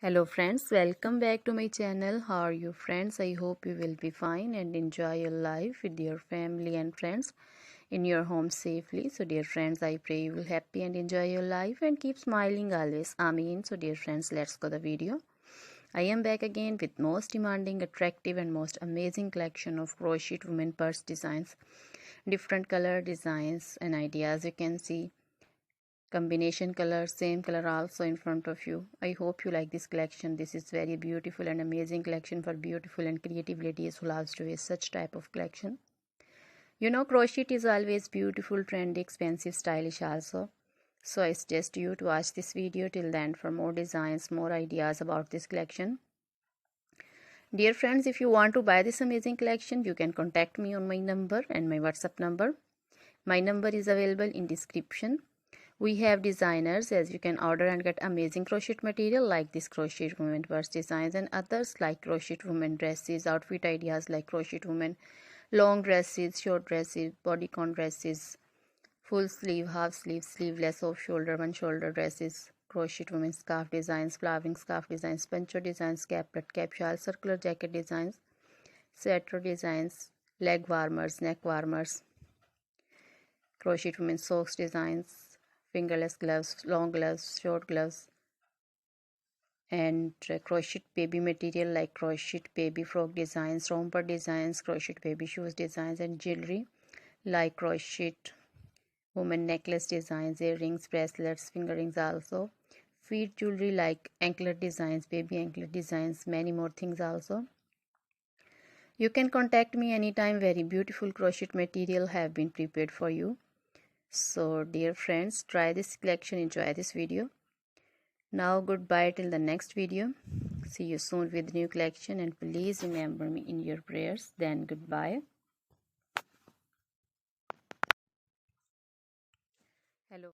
Hello friends, welcome back to my channel. How are you friends? I hope you will be fine and enjoy your life with your family and friends in your home safely. So dear friends, I pray you will happy and enjoy your life and keep smiling always. Amen. So dear friends, let's go the video. I am back again with most demanding, attractive and most amazing collection of crochet women purse designs. Different color designs and ideas you can see. Combination color, same color also in front of you. I hope you like this collection. This is very beautiful and amazing collection for beautiful and creative ladies who loves to wear such type of collection. You know, crochet is always beautiful, trendy, expensive, stylish also. So I suggest you to watch this video till the end for more designs, more ideas about this collection. Dear friends, if you want to buy this amazing collection, you can contact me on my number and my WhatsApp number. My number is available in description. We have designers as you can order and get amazing crochet material like this crochet women purse designs and others like crochet women dresses, outfit ideas like crochet women long dresses, short dresses, bodycon dresses, full sleeve, half sleeve, sleeveless, off shoulder, one shoulder dresses, crochet women scarf designs, flowering scarf designs, poncho designs, caplet, cap shawl, circular jacket designs, sweater designs, leg warmers, neck warmers, crochet women socks designs, fingerless gloves, long gloves, short gloves, and crochet baby material like crochet baby frock designs, romper designs, crochet baby shoes designs, and jewelry like crochet woman necklace designs, earrings, bracelets, finger rings also, feet jewelry like anklet designs, baby anklet designs, many more things also. You can contact me anytime. Very beautiful crochet material have been prepared for you. So dear friends, try this collection, enjoy this video. Now goodbye till the next video. See you soon with new collection and please remember me in your prayers. Then goodbye.